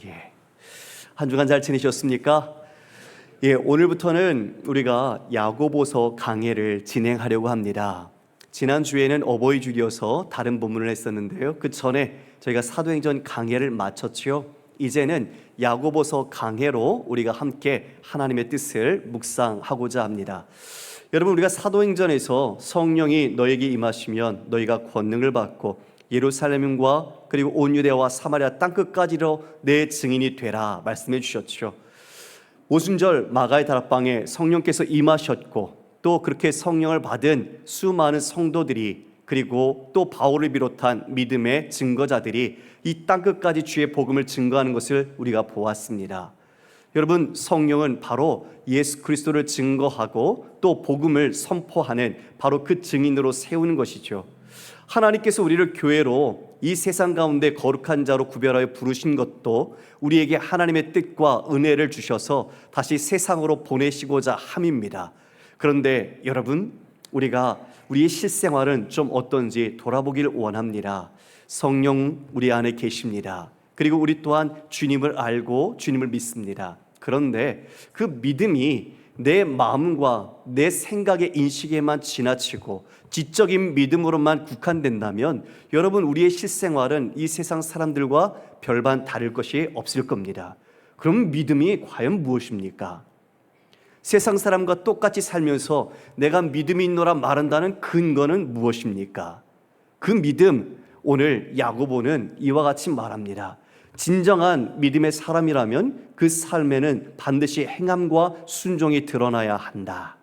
예. 한 주간 잘 지내셨습니까? 예, 오늘부터는 우리가 야고보서 강해를 진행하려고 합니다. 지난주에는 어버이 주기여서 다른 본문을 했었는데요. 그 전에 저희가 사도행전 강해를 마쳤지요. 이제는 야고보서 강해로 우리가 함께 하나님의 뜻을 묵상하고자 합니다. 여러분, 우리가 사도행전에서 성령이 너에게 임하시면 너희가 권능을 받고 예루살렘과 그리고 온 유대와 사마리아 땅끝까지로 내 증인이 되라 말씀해 주셨죠. 오순절 마가의 다락방에 성령께서 임하셨고, 또 그렇게 성령을 받은 수많은 성도들이, 그리고 또 바울을 비롯한 믿음의 증거자들이 이 땅끝까지 주의 복음을 증거하는 것을 우리가 보았습니다. 여러분, 성령은 바로 예수 그리스도를 증거하고 또 복음을 선포하는 바로 그 증인으로 세우는 것이죠. 하나님께서 우리를 교회로 이 세상 가운데 거룩한 자로 구별하여 부르신 것도 우리에게 하나님의 뜻과 은혜를 주셔서 다시 세상으로 보내시고자 함입니다. 그런데 여러분, 우리가 우리의 실생활은 좀 어떤지 돌아보길 원합니다. 성령 우리 안에 계십니다. 그리고 우리 또한 주님을 알고 주님을 믿습니다. 그런데 그 믿음이 내 마음과 내 생각의 인식에만 지나치고 지적인 믿음으로만 국한된다면 여러분, 우리의 실생활은 이 세상 사람들과 별반 다를 것이 없을 겁니다. 그럼 믿음이 과연 무엇입니까? 세상 사람과 똑같이 살면서 내가 믿음이 있노라 말한다는 근거는 무엇입니까? 그 믿음, 오늘 야고보는 이와 같이 말합니다. 진정한 믿음의 사람이라면 그 삶에는 반드시 행함과 순종이 드러나야 한다.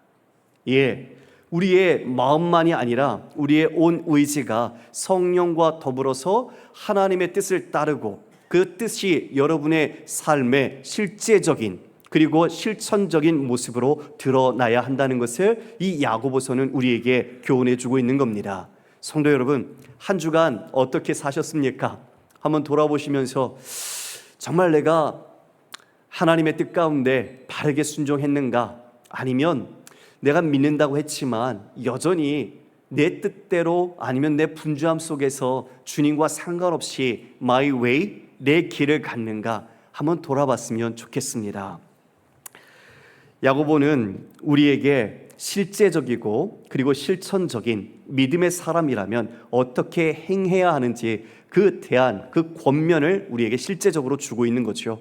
예, 우리의 마음만이 아니라 우리의 온 의지가 성령과 더불어서 하나님의 뜻을 따르고 그 뜻이 여러분의 삶의 실제적인 그리고 실천적인 모습으로 드러나야 한다는 것을 이 야고보서는 우리에게 교훈해 주고 있는 겁니다. 성도 여러분, 한 주간 어떻게 사셨습니까? 한번 돌아보시면서 정말 내가 하나님의 뜻 가운데 바르게 순종했는가? 아니면 내가 믿는다고 했지만 여전히 내 뜻대로 아니면 내 분주함 속에서 주님과 상관없이 my way, 내 길을 갔는가? 한번 돌아봤으면 좋겠습니다. 야고보는 우리에게 실제적이고 그리고 실천적인 믿음의 사람이라면 어떻게 행해야 하는지 그 대안, 그 권면을 우리에게 실제적으로 주고 있는 거죠.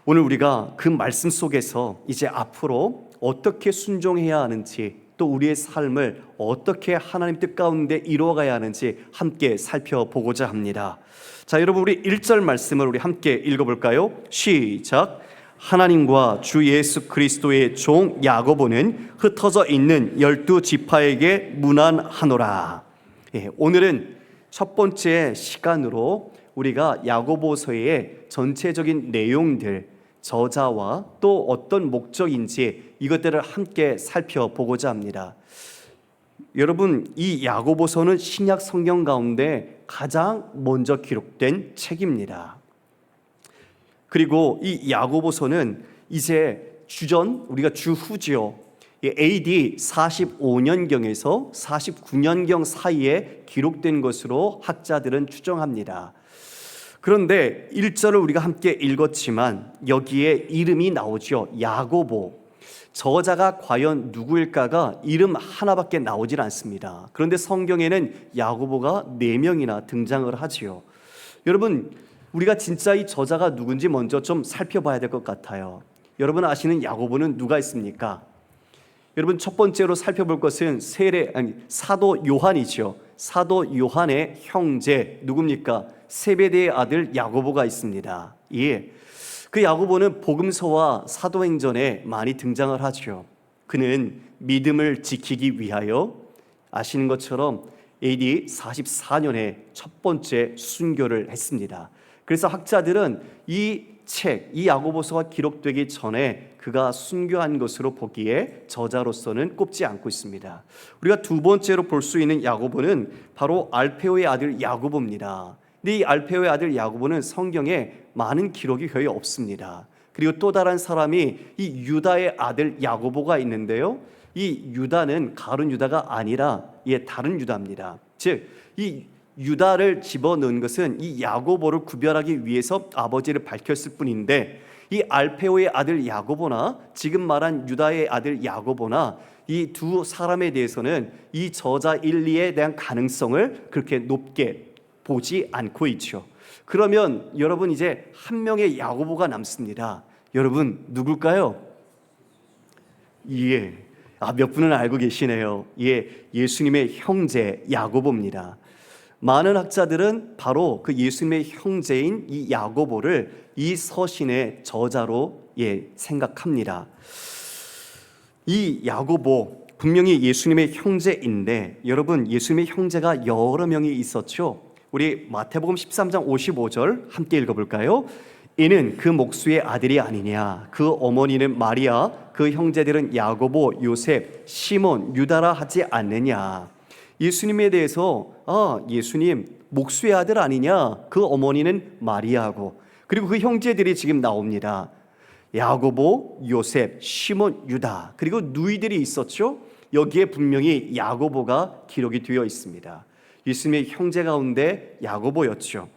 오늘 우리가 그 말씀 속에서 이제 앞으로 어떻게 순종해야 하는지, 또 우리의 삶을 어떻게 하나님 뜻 가운데 이루어가야 하는지 함께 살펴보고자 합니다. 자, 여러분, 우리 1절 말씀을 우리 함께 읽어볼까요? 시작. 하나님과 주 예수 그리스도의 종 야고보는 흩어져 있는 12지파에게 문안하노라. 예, 오늘은 첫 번째 시간으로 우리가 야고보서의 전체적인 내용들, 저자와 또 어떤 목적인지 이것들을 함께 살펴보고자 합니다. 여러분, 이 야고보서는 신약 성경 가운데 가장 먼저 기록된 책입니다. 그리고 이 야고보서는 이제 주전, 우리가 주후지요. AD 45년경에서 49년경 사이에 기록된 것으로 학자들은 추정합니다. 그런데 1절을 우리가 함께 읽었지만 여기에 이름이 나오죠. 야고보. 저자가 과연 누구일까가 이름 하나밖에 나오질 않습니다. 그런데 성경에는 야고보가 4명이나 등장을 하지요. 여러분, 우리가 진짜 이 저자가 누군지 먼저 좀 살펴봐야 될 것 같아요. 여러분 아시는 야고보는 누가 있습니까? 여러분, 첫 번째로 살펴볼 것은 사도 요한이죠. 사도 요한의 형제 누굽니까? 세베대의 아들 야고보가 있습니다. 예, 그 야고보는 복음서와 사도행전에 많이 등장을 하죠. 그는 믿음을 지키기 위하여 아시는 것처럼 AD 44년에 첫 번째 순교를 했습니다. 그래서 학자들은 이 책, 이 야고보서가 기록되기 전에 그가 순교한 것으로 보기에 저자로서는 꼽지 않고 있습니다. 우리가 두 번째로 볼 수 있는 야고보는 바로 알페오의 아들 야고보입니다. 근데 이 알페오의 아들 야고보는 성경에 많은 기록이 거의 없습니다. 그리고 또 다른 사람이 이 유다의 아들 야고보가 있는데요, 이 유다는 가룟 유다가 아니라 다른 유다입니다. 즉, 이 유다를 집어넣은 것은 이 야고보를 구별하기 위해서 아버지를 밝혔을 뿐인데, 이 알페오의 아들 야고보나 지금 말한 유다의 아들 야고보나 이 두 사람에 대해서는 이 저자 일리에 대한 가능성을 그렇게 높게 보지 않고 있죠. 그러면 여러분, 이제 한 명의 야고보가 남습니다. 여러분, 누굴까요? 예, 몇 분은 알고 계시네요. 예, 예수님의 형제 야고보입니다. 많은 학자들은 바로 그 예수님의 형제인 이 야고보를 이 서신의 저자로 생각합니다. 이 야고보 분명히 예수님의 형제인데, 여러분, 예수님의 형제가 여러 명이 있었죠. 우리 마태복음 13장 55절 함께 읽어볼까요? 이는 그 목수의 아들이 아니냐, 그 어머니는 마리아, 그 형제들은 야고보, 요셉, 시몬, 유다라 하지 않느냐. 예수님에 대해서 예수님 목수의 아들 아니냐, 그 어머니는 마리아고, 그리고 그 형제들이 지금 나옵니다. 야고보, 요셉, 시몬, 유다, 그리고 누이들이 있었죠. 여기에 분명히 야고보가 기록이 되어 있습니다. 예수님의 형제 가운데 야고보였죠.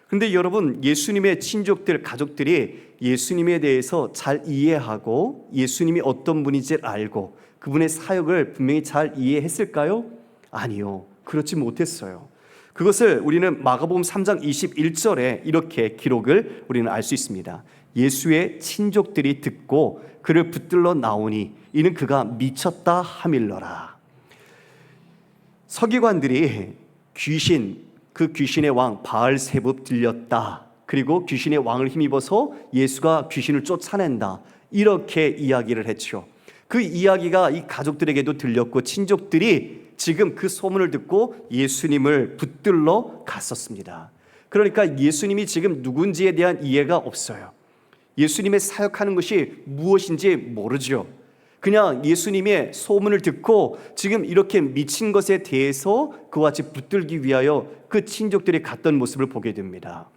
그런데 여러분, 예수님의 친족들, 가족들이 예수님에 대해서 잘 이해하고 예수님이 어떤 분인지 알고 그분의 사역을 분명히 잘 이해했을까요? 아니요, 그렇지 못했어요. 그것을 우리는 마가복음 3장 21절에 이렇게 기록을 우리는 알 수 있습니다. 예수의 친족들이 듣고 그를 붙들러 나오니 이는 그가 미쳤다 하밀러라. 서기관들이 그 귀신의 왕 바알세붑 들렸다, 그리고 귀신의 왕을 힘입어서 예수가 귀신을 쫓아낸다, 이렇게 이야기를 했죠. 그 이야기가 이 가족들에게도 들렸고 친족들이 지금 그 소문을 듣고 예수님을 붙들러 갔었습니다. 그러니까 예수님이 지금 누군지에 대한 이해가 없어요. 예수님의 사역하는 것이 무엇인지 모르죠. 그냥 예수님의 소문을 듣고 지금 이렇게 미친 것에 대해서 그와 같이 붙들기 위하여 그 친족들이 갔던 모습을 보게 됩니다.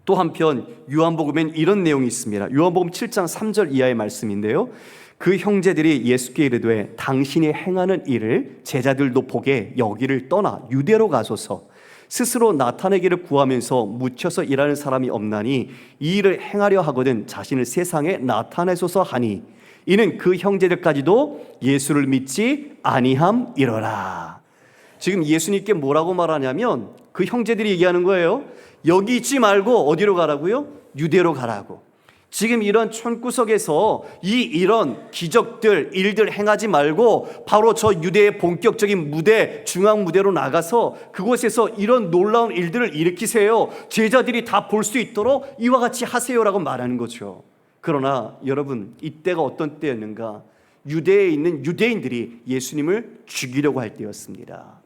또 한편 요한복음엔 이런 내용이 있습니다. 요한복음 7장 3절 이하의 말씀인데요, 그 형제들이 예수께 이르되 당신이 행하는 일을 제자들도 보게 여기를 떠나 유대로 가소서. 스스로 나타내기를 구하면서 묻혀서 일하는 사람이 없나니 이 일을 행하려 하거든 자신을 세상에 나타내소서 하니 이는 그 형제들까지도 예수를 믿지 아니함이로라. 지금 예수님께 뭐라고 말하냐면 그 형제들이 얘기하는 거예요. 여기 있지 말고 어디로 가라고요? 유대로 가라고. 지금 이런 촌구석에서 이런 기적들, 일들 행하지 말고 바로 저 유대의 본격적인 무대, 중앙 무대로 나가서 그곳에서 이런 놀라운 일들을 일으키세요. 제자들이 다 볼 수 있도록 이와 같이 하세요라고 말하는 거죠. 그러나 여러분, 이때가 어떤 때였는가? 유대에 있는 유대인들이 예수님을 죽이려고 할 때였습니다.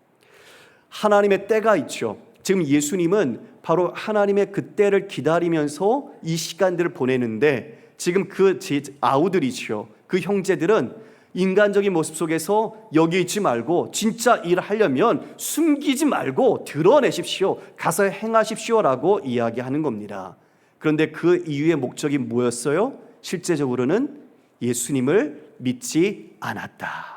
하나님의 때가 있죠. 지금 예수님은 바로 하나님의 그 때를 기다리면서 이 시간들을 보내는데, 지금 그 아우들이죠, 그 형제들은 인간적인 모습 속에서 여기 있지 말고 진짜 일을 하려면 숨기지 말고 드러내십시오, 가서 행하십시오라고 이야기하는 겁니다. 그런데 그 이유의 목적이 뭐였어요? 실제적으로는 예수님을 믿지 않았다.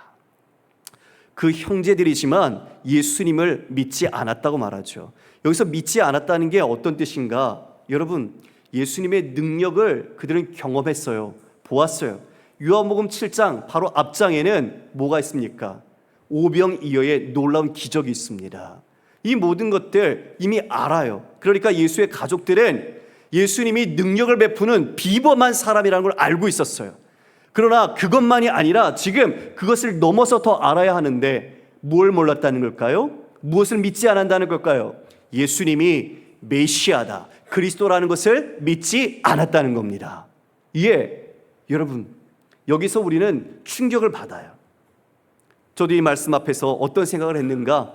그 형제들이지만 예수님을 믿지 않았다고 말하죠. 여기서 믿지 않았다는 게 어떤 뜻인가? 여러분, 예수님의 능력을 그들은 경험했어요. 보았어요. 요한복음 7장 바로 앞장에는 뭐가 있습니까? 오병이어의 놀라운 기적이 있습니다. 이 모든 것들 이미 알아요. 그러니까 예수의 가족들은 예수님이 능력을 베푸는 비범한 사람이라는 걸 알고 있었어요. 그러나 그것만이 아니라 지금 그것을 넘어서 더 알아야 하는데 뭘 몰랐다는 걸까요? 무엇을 믿지 않았다는 걸까요? 예수님이 메시아다, 그리스도라는 것을 믿지 않았다는 겁니다. 여러분, 여기서 우리는 충격을 받아요. 저도 이 말씀 앞에서 어떤 생각을 했는가?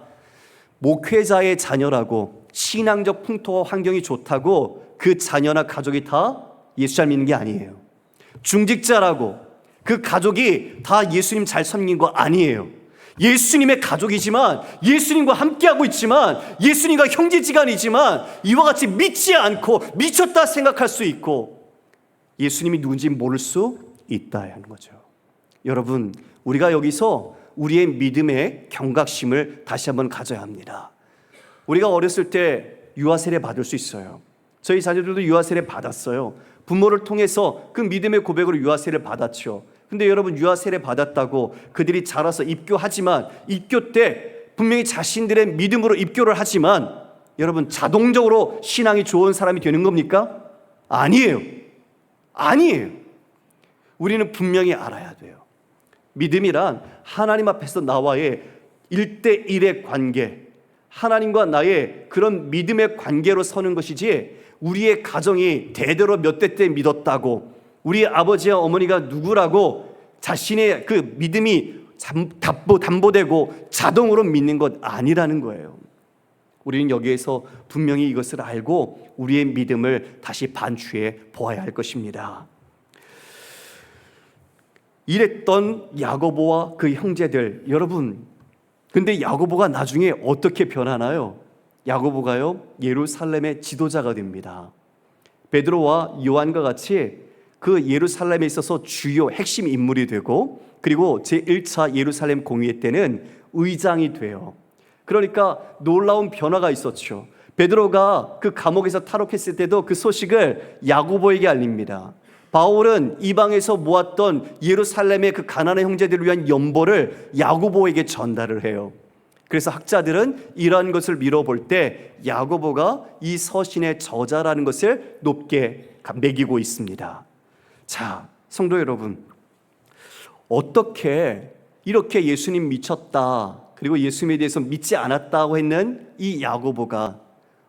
목회자의 자녀라고 신앙적 풍토와 환경이 좋다고 그 자녀나 가족이 다 예수 잘 믿는 게 아니에요. 중직자라고 그 가족이 다 예수님 잘 섬긴 거 아니에요. 예수님의 가족이지만, 예수님과 함께하고 있지만, 예수님과 형제지간이지만 이와 같이 믿지 않고 미쳤다 생각할 수 있고 예수님이 누군지 모를 수 있다 하는 거죠. 여러분, 우리가 여기서 우리의 믿음의 경각심을 다시 한번 가져야 합니다. 우리가 어렸을 때 유아 세례 받을 수 있어요. 저희 자녀들도 유아 세례 받았어요. 부모를 통해서 그 믿음의 고백으로 유아 세례를 받았죠. 근데 여러분, 유아 세례 받았다고 그들이 자라서 입교하지만, 입교 때 분명히 자신들의 믿음으로 입교를 하지만, 여러분, 자동적으로 신앙이 좋은 사람이 되는 겁니까? 아니에요. 아니에요. 우리는 분명히 알아야 돼요. 믿음이란 하나님 앞에서 나와의 1대1의 관계, 하나님과 나의 그런 믿음의 관계로 서는 것이지, 우리의 가정이 대대로 몇 대 때 믿었다고, 우리 아버지와 어머니가 누구라고 자신의 그 믿음이 담보되고 자동으로 믿는 것 아니라는 거예요. 우리는 여기에서 분명히 이것을 알고 우리의 믿음을 다시 반추해 보아야 할 것입니다. 이랬던 야고보와 그 형제들, 여러분, 근데 야고보가 나중에 어떻게 변하나요? 야고보가요, 예루살렘의 지도자가 됩니다. 베드로와 요한과 같이 그 예루살렘에 있어서 주요 핵심 인물이 되고, 그리고 제1차 예루살렘 공의회 때는 의장이 돼요. 그러니까 놀라운 변화가 있었죠. 베드로가 그 감옥에서 탈옥했을 때도 그 소식을 야고보에게 알립니다. 바울은 이방에서 모았던 예루살렘의 그 가난한 형제들을 위한 연보를 야고보에게 전달을 해요. 그래서 학자들은 이러한 것을 미뤄볼 때 야고보가 이 서신의 저자라는 것을 높게 매기고 있습니다. 자, 성도 여러분, 어떻게 이렇게 예수님 미쳤다, 그리고 예수님에 대해서 믿지 않았다고 했는 이 야고보가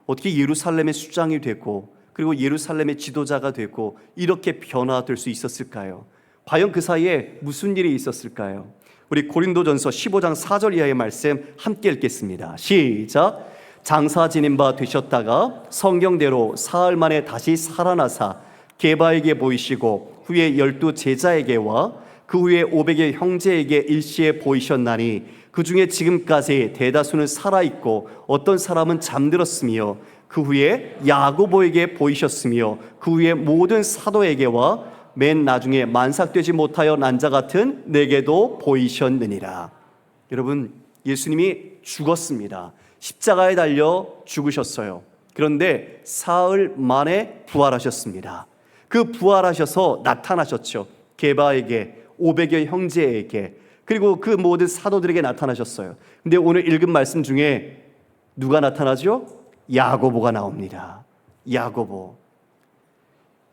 어떻게 예루살렘의 수장이 되고, 그리고 예루살렘의 지도자가 되고 이렇게 변화될 수 있었을까요? 과연 그 사이에 무슨 일이 있었을까요? 우리 고린도전서 15장 4절 이하의 말씀 함께 읽겠습니다. 시작. 장사 지낸 바 되셨다가 성경대로 사흘 만에 다시 살아나사 게바에게 보이시고 후에 12 제자에게와 그 후에 500의 형제에게 일시에 보이셨나니 그 중에 지금까지 대다수는 살아있고 어떤 사람은 잠들었으며 그 후에 야고보에게 보이셨으며 그 후에 모든 사도에게와 맨 나중에 만삭되지 못하여 난 자 같은 내게도 보이셨느니라. 여러분, 예수님이 죽었습니다. 십자가에 달려 죽으셨어요. 그런데 사흘 만에 부활하셨습니다. 그 부활하셔서 나타나셨죠. 게바에게, 500여 형제에게, 그리고 그 모든 사도들에게 나타나셨어요. 근데 오늘 읽은 말씀 중에 누가 나타나죠? 야고보가 나옵니다. 야고보.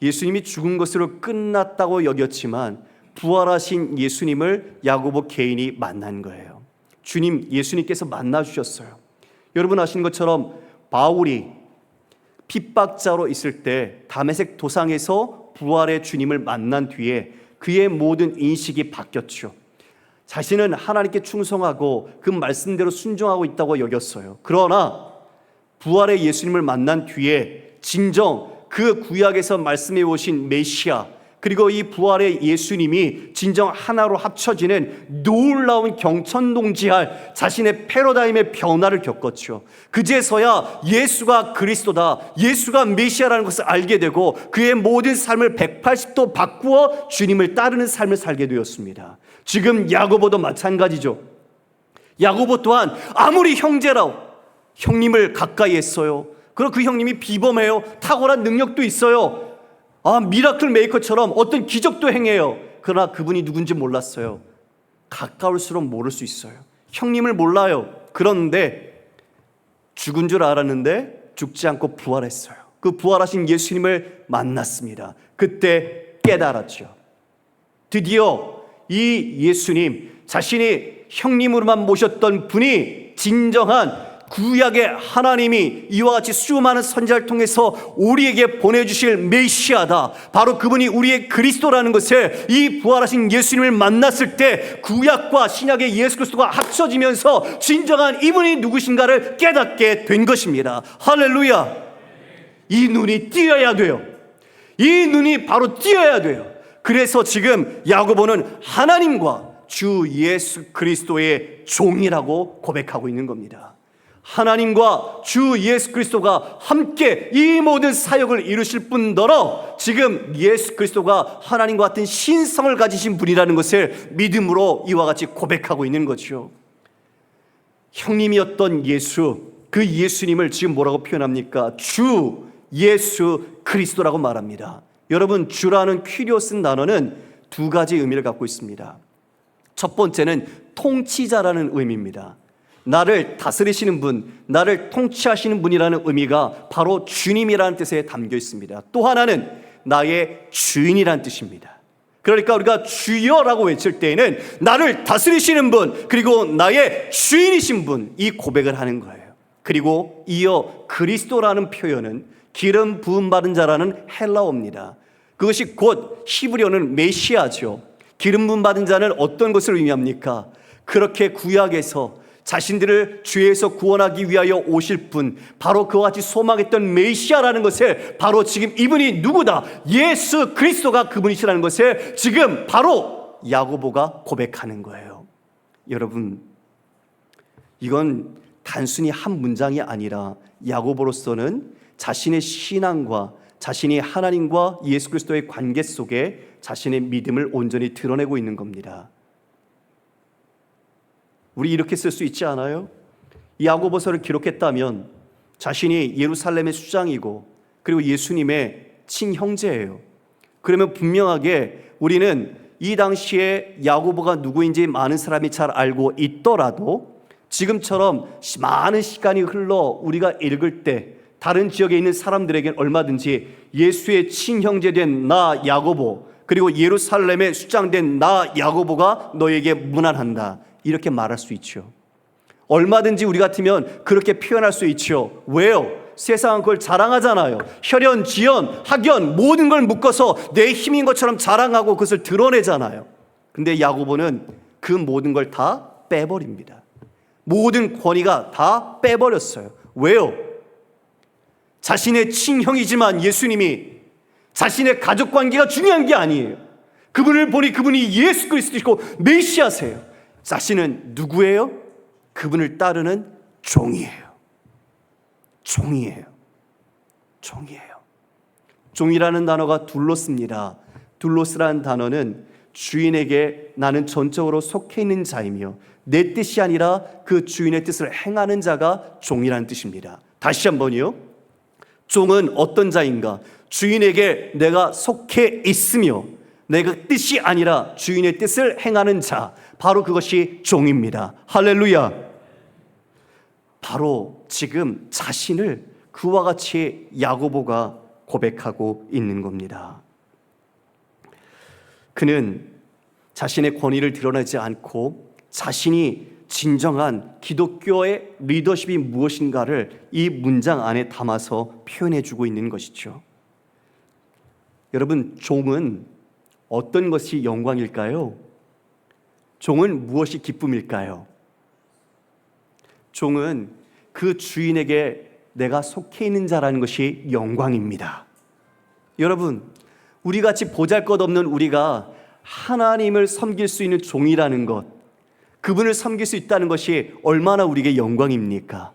예수님이 죽은 것으로 끝났다고 여겼지만 부활하신 예수님을 야고보 개인이 만난 거예요. 예수님께서 만나주셨어요. 여러분 아시는 것처럼 바울이 핍박자로 있을 때 다메섹 도상에서 부활의 주님을 만난 뒤에 그의 모든 인식이 바뀌었죠. 자신은 하나님께 충성하고 그 말씀대로 순종하고 있다고 여겼어요. 그러나 부활의 예수님을 만난 뒤에 진정 그 구약에서 말씀해 오신 메시아, 그리고 이 부활의 예수님이 진정 하나로 합쳐지는 놀라운 경천동지할 자신의 패러다임의 변화를 겪었죠. 그제서야 예수가 그리스도다, 예수가 메시아라는 것을 알게 되고 그의 모든 삶을 180도 바꾸어 주님을 따르는 삶을 살게 되었습니다. 지금 야고보도 마찬가지죠. 야고보 또한 아무리 형제라고 형님을 가까이 했어요. 그리고 그 형님이 비범해요. 탁월한 능력도 있어요. 미라클 메이커처럼 어떤 기적도 행해요. 그러나 그분이 누군지 몰랐어요. 가까울수록 모를 수 있어요. 형님을 몰라요. 그런데 죽은 줄 알았는데 죽지 않고 부활했어요. 그 부활하신 예수님을 만났습니다. 그때 깨달았죠. 드디어 이 예수님, 자신이 형님으로만 모셨던 분이 진정한 구약의 하나님이 이와 같이 수많은 선지자를 통해서 우리에게 보내주실 메시아다, 바로 그분이 우리의 그리스도라는 것을 이 부활하신 예수님을 만났을 때 구약과 신약의 예수 그리스도가 합쳐지면서 진정한 이분이 누구신가를 깨닫게 된 것입니다. 할렐루야. 이 눈이 띄어야 돼요. 이 눈이 바로 띄어야 돼요. 그래서 지금 야고보는 하나님과 주 예수 그리스도의 종이라고 고백하고 있는 겁니다. 하나님과 주 예수 그리스도가 함께 이 모든 사역을 이루실 뿐더러 지금 예수 그리스도가 하나님과 같은 신성을 가지신 분이라는 것을 믿음으로 이와 같이 고백하고 있는 거죠. 형님이었던 예수, 그 예수님을 지금 뭐라고 표현합니까? 주 예수 그리스도라고 말합니다. 여러분, 주라는 퀴리오스 단어는 두 가지 의미를 갖고 있습니다. 첫 번째는 통치자라는 의미입니다. 나를 다스리시는 분, 나를 통치하시는 분이라는 의미가 바로 주님이라는 뜻에 담겨 있습니다. 또 하나는 나의 주인이라는 뜻입니다. 그러니까 우리가 주여라고 외칠 때에는 나를 다스리시는 분, 그리고 나의 주인이신 분, 이 고백을 하는 거예요. 그리고 이어 그리스도라는 표현은 기름 부음 받은 자라는 헬라어입니다. 그것이 곧 히브리어는 메시아죠. 기름 부음 받은 자는 어떤 것을 의미합니까? 그렇게 구약에서 자신들을 죄에서 구원하기 위하여 오실 분, 바로 그와 같이 소망했던 메시아라는 것을, 바로 지금 이분이 누구다? 예수 그리스도가 그분이시라는 것을 지금 바로 야고보가 고백하는 거예요. 여러분, 이건 단순히 한 문장이 아니라 야고보로서는 자신의 신앙과 자신이 하나님과 예수 그리스도의 관계 속에 자신의 믿음을 온전히 드러내고 있는 겁니다. 우리 이렇게 쓸 수 있지 않아요? 이 야고보서를 기록했다면 자신이 예루살렘의 수장이고 그리고 예수님의 친형제예요. 그러면 분명하게 우리는 이 당시에 야고보가 누구인지 많은 사람이 잘 알고 있더라도 지금처럼 많은 시간이 흘러 우리가 읽을 때 다른 지역에 있는 사람들에게는 얼마든지 예수의 친형제된 나 야고보, 그리고 예루살렘의 수장된 나 야고보가 너에게 문안한다, 이렇게 말할 수 있죠. 얼마든지 우리 같으면 그렇게 표현할 수 있죠. 왜요? 세상은 그걸 자랑하잖아요. 혈연, 지연, 학연 모든 걸 묶어서 내 힘인 것처럼 자랑하고 그것을 드러내잖아요. 근데 야고보는 그 모든 걸 다 빼버립니다. 모든 권위가 다 빼버렸어요. 왜요? 자신의 친형이지만 예수님이 자신의 가족관계가 중요한 게 아니에요. 그분을 보니 그분이 예수 그리스도이시고 메시아세요. 자신은 누구예요? 그분을 따르는 종이에요. 종이에요. 종이에요. 종이라는 단어가 둘로스입니다. 둘로스라는 단어는 주인에게 나는 전적으로 속해 있는 자이며 내 뜻이 아니라 그 주인의 뜻을 행하는 자가 종이라는 뜻입니다. 다시 한번요. 종은 어떤 자인가? 주인에게 내가 속해 있으며 내가 뜻이 아니라 주인의 뜻을 행하는 자, 바로 그것이 종입니다. 할렐루야. 바로 지금 자신을 그와 같이 야고보가 고백하고 있는 겁니다. 그는 자신의 권위를 드러내지 않고 자신이 진정한 기독교의 리더십이 무엇인가를 이 문장 안에 담아서 표현해주고 있는 것이죠. 여러분, 종은 어떤 것이 영광일까요? 종은 무엇이 기쁨일까요? 종은 그 주인에게 내가 속해 있는 자라는 것이 영광입니다. 여러분, 우리같이 보잘것없는 우리가 하나님을 섬길 수 있는 종이라는 것, 그분을 섬길 수 있다는 것이 얼마나 우리에게 영광입니까?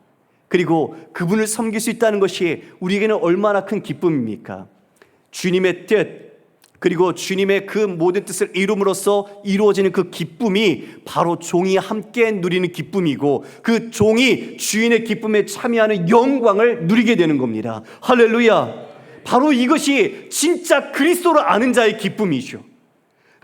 그리고 그분을 섬길 수 있다는 것이 우리에게는 얼마나 큰 기쁨입니까? 주님의 뜻, 그리고 주님의 그 모든 뜻을 이룸으로써 이루어지는 그 기쁨이 바로 종이 함께 누리는 기쁨이고, 그 종이 주인의 기쁨에 참여하는 영광을 누리게 되는 겁니다. 할렐루야. 바로 이것이 진짜 그리스도를 아는 자의 기쁨이죠.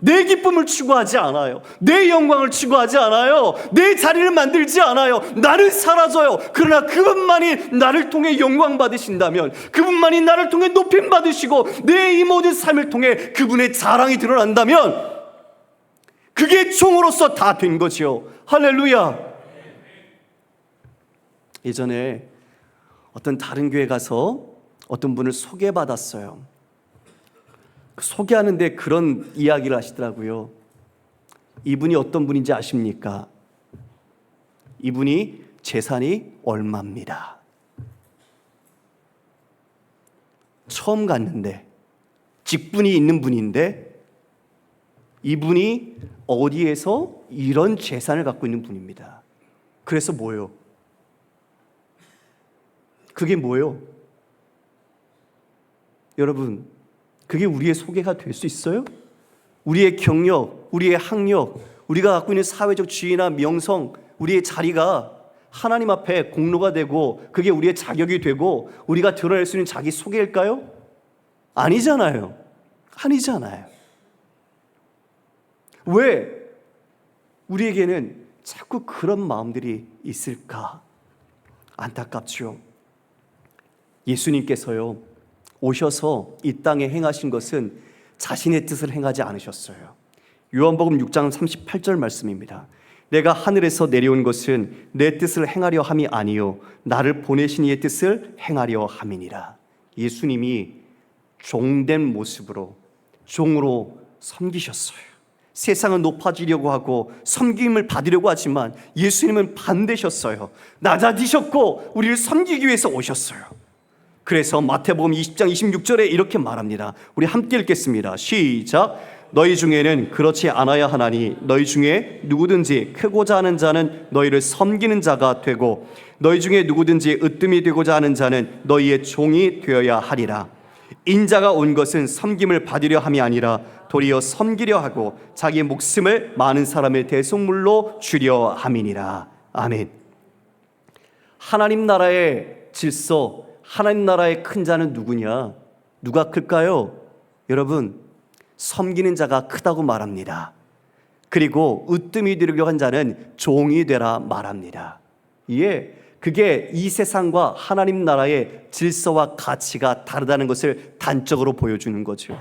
내 기쁨을 추구하지 않아요. 내 영광을 추구하지 않아요. 내 자리를 만들지 않아요. 나는 사라져요. 그러나 그분만이 나를 통해 영광 받으신다면, 그분만이 나를 통해 높임 받으시고 내 이 모든 삶을 통해 그분의 자랑이 드러난다면 그게 종으로서 다 된 거죠. 할렐루야. 예전에 어떤 다른 교회 가서 어떤 분을 소개받았어요. 소개하는데 그런 이야기를 하시더라고요. 이분이 어떤 분인지 아십니까? 이분이 재산이 얼마입니다. 처음 갔는데 직분이 있는 분인데 이분이 어디에서 이런 재산을 갖고 있는 분입니다. 그래서 뭐요? 그게 뭐요? 여러분, 그게 우리의 소개가 될 수 있어요? 우리의 경력, 우리의 학력, 우리가 갖고 있는 사회적 지위나 명성, 우리의 자리가 하나님 앞에 공로가 되고 그게 우리의 자격이 되고 우리가 드러낼 수 있는 자기 소개일까요? 아니잖아요. 아니잖아요. 왜 우리에게는 자꾸 그런 마음들이 있을까? 안타깝죠. 예수님께서요, 오셔서 이 땅에 행하신 것은 자신의 뜻을 행하지 않으셨어요. 요한복음 6장 38절 말씀입니다. 내가 하늘에서 내려온 것은 내 뜻을 행하려 함이 아니요 나를 보내신 이의 뜻을 행하려 함이니라. 예수님이 종된 모습으로 종으로 섬기셨어요. 세상은 높아지려고 하고 섬김을 받으려고 하지만 예수님은 반대셨어요. 낮아지셨고 우리를 섬기기 위해서 오셨어요. 그래서 마태복음 20장 26절에 이렇게 말합니다. 우리 함께 읽겠습니다. 시작. 너희 중에는 그렇지 않아야 하나니 너희 중에 누구든지 크고자 하는 자는 너희를 섬기는 자가 되고 너희 중에 누구든지 으뜸이 되고자 하는 자는 너희의 종이 되어야 하리라. 인자가 온 것은 섬김을 받으려 함이 아니라 도리어 섬기려 하고 자기의 목숨을 많은 사람의 대속물로 주려 함이니라. 아멘. 하나님 나라의 질서, 하나님 나라의 큰 자는 누구냐? 누가 클까요? 여러분, 섬기는 자가 크다고 말합니다. 그리고 으뜸이 되려고 한 자는 종이 되라 말합니다. 그게 이 세상과 하나님 나라의 질서와 가치가 다르다는 것을 단적으로 보여주는 거죠.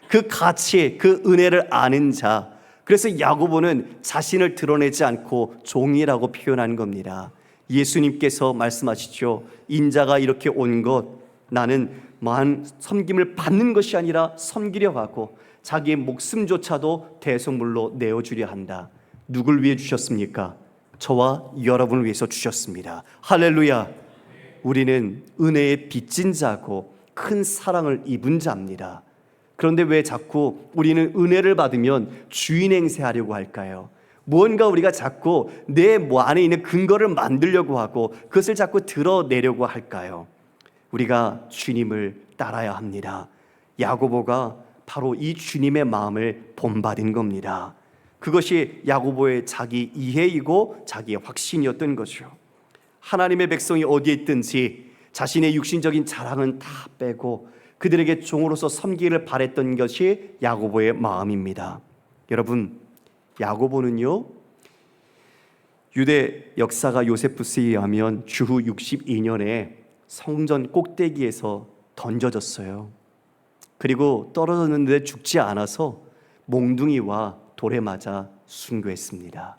그 가치, 그 은혜를 아는 자, 그래서 야고보는 자신을 드러내지 않고 종이라고 표현하는 겁니다. 예수님께서 말씀하시죠. 인자가 이렇게 온 것, 나는 섬김을 받는 것이 아니라 섬기려 하고 자기의 목숨조차도 대속물로 내어주려 한다. 누굴 위해 주셨습니까? 저와 여러분을 위해서 주셨습니다. 할렐루야. 우리는 은혜의 빚진 자고 큰 사랑을 입은 자입니다. 그런데 왜 자꾸 우리는 은혜를 받으면 주인 행세하려고 할까요? 무언가 우리가 자꾸 내 안에 있는 근거를 만들려고 하고 그것을 자꾸 드러내려고 할까요? 우리가 주님을 따라야 합니다. 야고보가 바로 이 주님의 마음을 본받은 겁니다. 그것이 야고보의 자기 이해이고 자기의 확신이었던 거죠. 하나님의 백성이 어디에 있든지 자신의 육신적인 자랑은 다 빼고 그들에게 종으로서 섬기기를 바랬던 것이 야고보의 마음입니다. 여러분, 야고보는요, 유대 역사가 요세푸스에 의하면 주후 62년에 성전 꼭대기에서 던져졌어요. 그리고 떨어졌는데 죽지 않아서 몽둥이와 돌에 맞아 순교했습니다.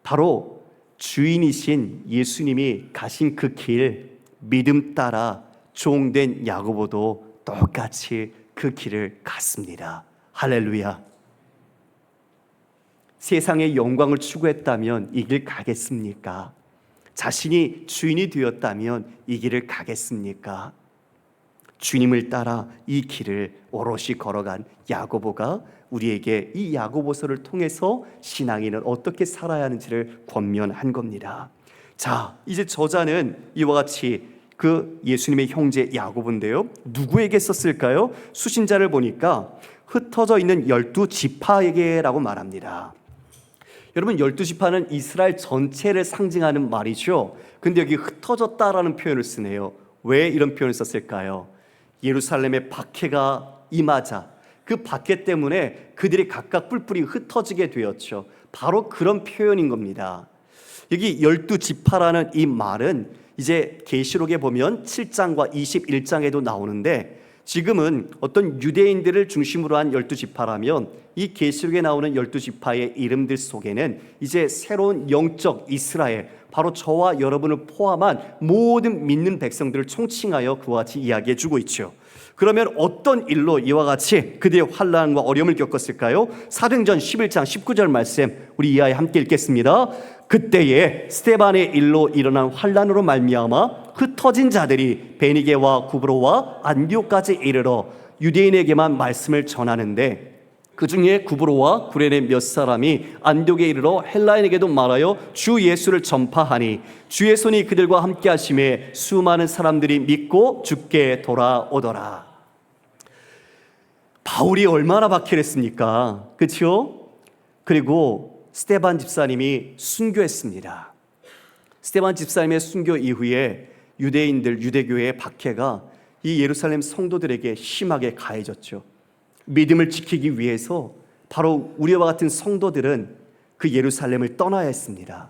바로 주인이신 예수님이 가신 그 길, 믿음 따라 종된 야고보도 똑같이 그 길을 갔습니다. 할렐루야. 세상의 영광을 추구했다면 이 길 가겠습니까? 자신이 주인이 되었다면 이 길을 가겠습니까? 주님을 따라 이 길을 오롯이 걸어간 야고보가 우리에게 이 야고보서를 통해서 신앙인은 어떻게 살아야 하는지를 권면한 겁니다. 자, 이제 저자는 이와 같이 그 예수님의 형제 야고보인데요, 누구에게 썼을까요? 수신자를 보니까 흩어져 있는 12지파에게라고 말합니다. 여러분, 12지파는 이스라엘 전체를 상징하는 말이죠. 근데 여기 흩어졌다라는 표현을 쓰네요. 왜 이런 표현을 썼을까요? 예루살렘의 박해가 임하자 그 박해 때문에 그들이 각각 뿔뿔이 흩어지게 되었죠. 바로 그런 표현인 겁니다. 여기 12지파라는 이 말은 이제 계시록에 보면 7장과 21장에도 나오는데, 지금은 어떤 유대인들을 중심으로 한 12지파라면 이 계시록에 나오는 12지파의 이름들 속에는 이제 새로운 영적 이스라엘, 바로 저와 여러분을 포함한 모든 믿는 백성들을 총칭하여 그와 같이 이야기해 주고 있죠. 그러면 어떤 일로 이와 같이 그들의 환난과 어려움을 겪었을까요? 사도행전 11장 19절 말씀 우리 이하에 함께 읽겠습니다. 그때에 스데반의 일로 일어난 환난으로 말미암아 흩어진 자들이 베니게와 구브로와 안디옥까지 이르러 유대인에게만 말씀을 전하는데, 그 중에 구브로와 구레네 몇 사람이 안디옥에 이르러 헬라인에게도 말하여 주 예수를 전파하니 주의 손이 그들과 함께 하심에 수많은 사람들이 믿고 주께 돌아오더라. 바울이 얼마나 박해했습니까? 그렇죠? 그리고 스데반 집사님이 순교했습니다. 스데반 집사님의 순교 이후에 유대교의 박해가 이 예루살렘 성도들에게 심하게 가해졌죠. 믿음을 지키기 위해서 바로 우리와 같은 성도들은 그 예루살렘을 떠나야 했습니다.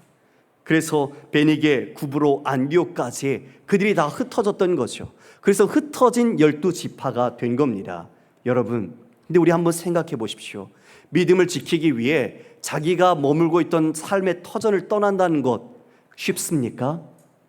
그래서 베니게, 구브로, 안디옥까지 그들이 다 흩어졌던 거죠. 그래서 흩어진 12지파가 된 겁니다. 여러분, 근데 우리 한번 생각해 보십시오. 믿음을 지키기 위해 자기가 머물고 있던 삶의 터전을 떠난다는 것 쉽습니까?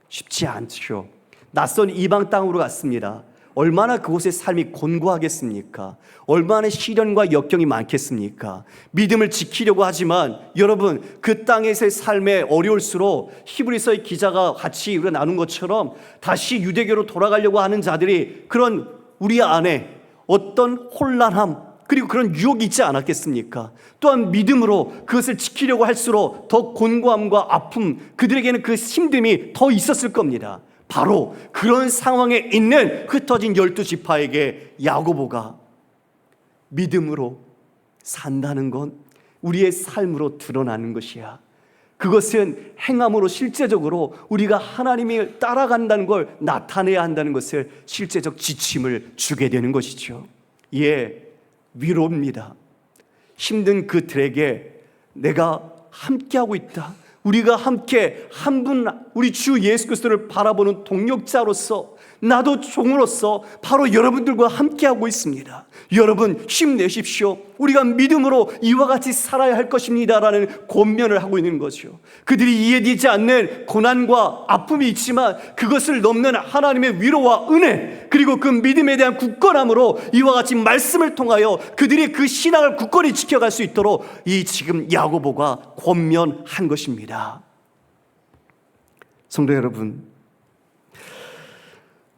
쉽지 않죠. 낯선 이방 땅으로 갔습니다. 얼마나 그곳의 삶이 곤고하겠습니까? 얼마나 시련과 역경이 많겠습니까? 믿음을 지키려고 하지만 여러분, 그 땅에서의 삶에 어려울수록 히브리서의 기자가 같이 우리가 나눈 것처럼 다시 유대교로 돌아가려고 하는 자들이 그런 우리 안에 어떤 혼란함 그리고 그런 유혹이 있지 않았겠습니까? 또한 믿음으로 그것을 지키려고 할수록 더 곤고함과 아픔, 그들에게는 그 힘듦이 더 있었을 겁니다. 바로 그런 상황에 있는 흩어진 12지파에게 야고보가 믿음으로 산다는 건 우리의 삶으로 드러나는 것이야. 그것은 행함으로 실제적으로 우리가 하나님을 따라간다는 걸 나타내야 한다는 것을 실제적 지침을 주게 되는 것이죠. 위로입니다. 힘든 그들에게 내가 함께하고 있다. 우리가 함께 한 분, 우리 주 예수 그리스도를 바라보는 동역자로서 나도 종으로서 바로 여러분들과 함께하고 있습니다. 여러분 힘내십시오. 우리가 믿음으로 이와 같이 살아야 할 것입니다라는 권면을 하고 있는 거죠. 그들이 이해되지 않는 고난과 아픔이 있지만 그것을 넘는 하나님의 위로와 은혜, 그리고 그 믿음에 대한 굳건함으로 이와 같이 말씀을 통하여 그들이 그 신앙을 굳건히 지켜갈 수 있도록 이 지금 야고보가 권면한 것입니다. 성도 여러분,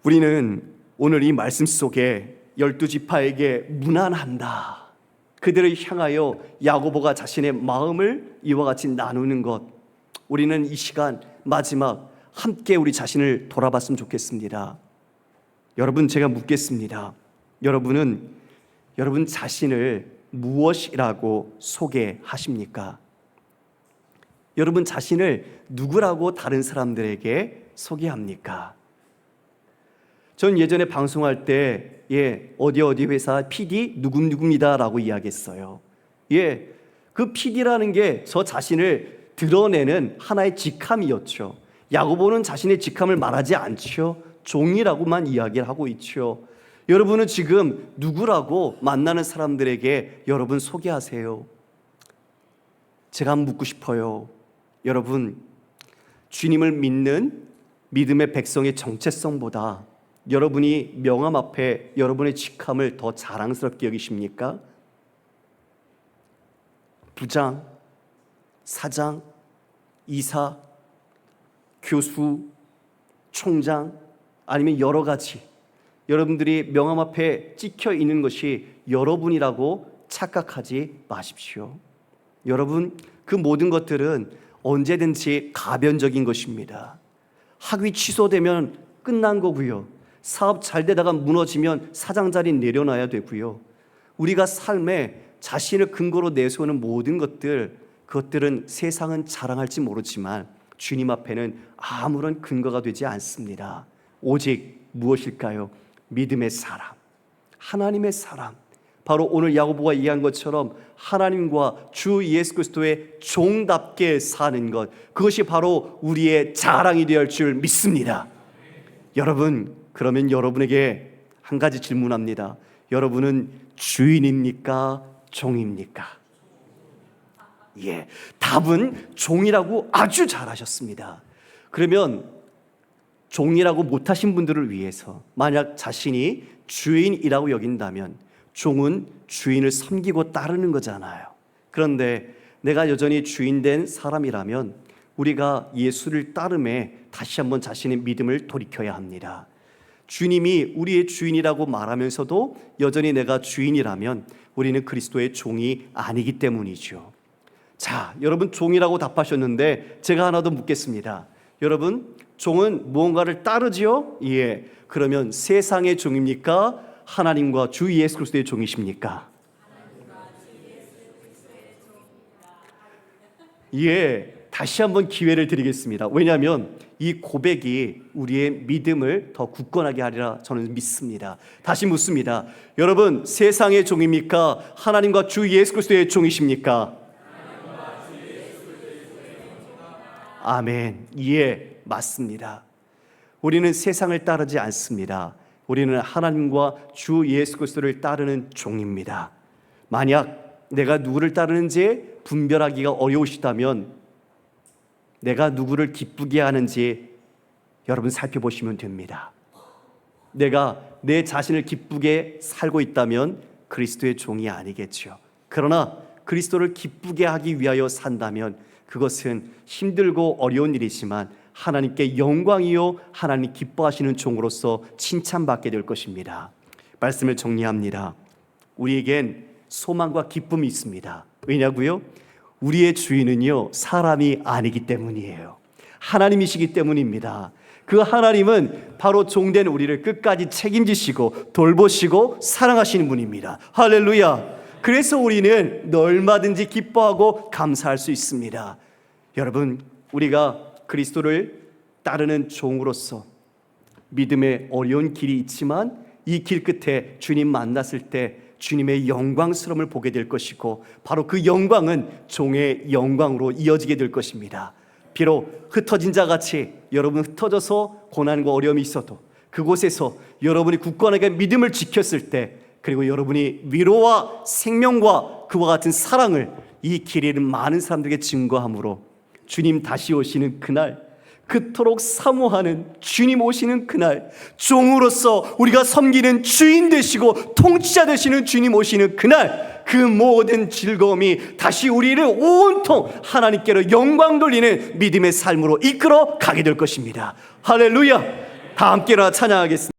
우리는 오늘 이 말씀 속에 12지파에게 문안한다, 그들을 향하여 야고보가 자신의 마음을 이와 같이 나누는 것, 우리는 이 시간 마지막 함께 우리 자신을 돌아봤으면 좋겠습니다. 여러분, 제가 묻겠습니다. 여러분은 여러분 자신을 무엇이라고 소개하십니까? 여러분 자신을 누구라고 다른 사람들에게 소개합니까? 전 예전에 방송할 때 어디 회사 PD 누구누구입니다라고 이야기했어요. 그 PD라는 게 저 자신을 드러내는 하나의 직함이었죠. 야고보는 자신의 직함을 말하지 않죠. 종이라고만 이야기를 하고 있죠. 여러분은 지금 누구라고 만나는 사람들에게 여러분 소개하세요? 제가 한번 묻고 싶어요. 여러분, 주님을 믿는 믿음의 백성의 정체성보다 여러분이 명함 앞에 여러분의 직함을 더 자랑스럽게 여기십니까? 부장, 사장, 이사, 교수, 총장, 아니면 여러 가지 여러분들이 명함 앞에 찍혀 있는 것이 여러분이라고 착각하지 마십시오. 여러분, 그 모든 것들은 언제든지 가변적인 것입니다. 학위 취소되면 끝난 거고요. 사업 잘 되다가 무너지면 사장 자리 내려놔야 되고요. 우리가 삶에 자신을 근거로 내세우는 모든 그것들은 세상은 자랑할지 모르지만 주님 앞에는 아무런 근거가 되지 않습니다. 오직 무엇일까요? 믿음의 사람, 하나님의 사람, 바로 오늘 야고보가 이야기한 것처럼 하나님과 주 예수 그리스도의 종답게 사는 것, 그것이 바로 우리의 자랑이 되어야 할 줄 믿습니다. 여러분, 그러면 여러분에게 한 가지 질문합니다. 여러분은 주인입니까? 종입니까? 답은 종이라고 아주 잘하셨습니다. 그러면 종이라고 못하신 분들을 위해서, 만약 자신이 주인이라고 여긴다면 종은 주인을 섬기고 따르는 거잖아요. 그런데 내가 여전히 주인된 사람이라면 우리가 예수를 따름에 다시 한번 자신의 믿음을 돌이켜야 합니다. 주님이 우리의 주인이라고 말하면서도 여전히 내가 주인이라면 우리는 그리스도의 종이 아니기 때문이죠. 자, 여러분 종이라고 답하셨는데 제가 하나 더 묻겠습니다. 여러분, 종은 무언가를 따르지요? 그러면 세상의 종입니까? 하나님과 주 예수 그리스도의 종이십니까? 다시 한번 기회를 드리겠습니다. 왜냐하면 이 고백이 우리의 믿음을 더 굳건하게 하리라 저는 믿습니다. 다시 묻습니다. 여러분, 세상의 종입니까? 하나님과 주 예수 그리스도의 종이십니까? 아멘. 예, 맞습니다. 우리는 세상을 따르지 않습니다. 우리는 하나님과 주 예수 그리스도를 따르는 종입니다. 만약 내가 누구를 따르는지 분별하기가 어려우시다면 내가 누구를 기쁘게 하는지 여러분 살펴보시면 됩니다. 내가 내 자신을 기쁘게 살고 있다면 그리스도의 종이 아니겠죠. 그러나 그리스도를 기쁘게 하기 위하여 산다면 그것은 힘들고 어려운 일이지만 하나님께 영광이요 하나님 기뻐하시는 종으로서 칭찬받게 될 것입니다. 말씀을 정리합니다. 우리에겐 소망과 기쁨이 있습니다. 왜냐고요? 우리의 주인은요 사람이 아니기 때문이에요. 하나님이시기 때문입니다. 그 하나님은 바로 종된 우리를 끝까지 책임지시고 돌보시고 사랑하시는 분입니다. 할렐루야. 그래서 우리는 얼마든지 기뻐하고 감사할 수 있습니다. 여러분, 우리가 그리스도를 따르는 종으로서 믿음의 어려운 길이 있지만 이 길 끝에 주님 만났을 때 주님의 영광스러움을 보게 될 것이고 바로 그 영광은 종의 영광으로 이어지게 될 것입니다. 비록 흩어진 자같이 여러분 흩어져서 고난과 어려움이 있어도 그곳에서 여러분이 굳건하게 믿음을 지켰을 때 그리고 여러분이 위로와 생명과 그와 같은 사랑을 이 길에 있는 많은 사람들에게 증거함으로 주님 다시 오시는 그날, 그토록 사모하는 주님 오시는 그날, 종으로서 우리가 섬기는 주인 되시고 통치자 되시는 주님 오시는 그날, 그 모든 즐거움이 다시 우리를 온통 하나님께로 영광 돌리는 믿음의 삶으로 이끌어 가게 될 것입니다. 할렐루야. 다 함께 찬양하겠습니다.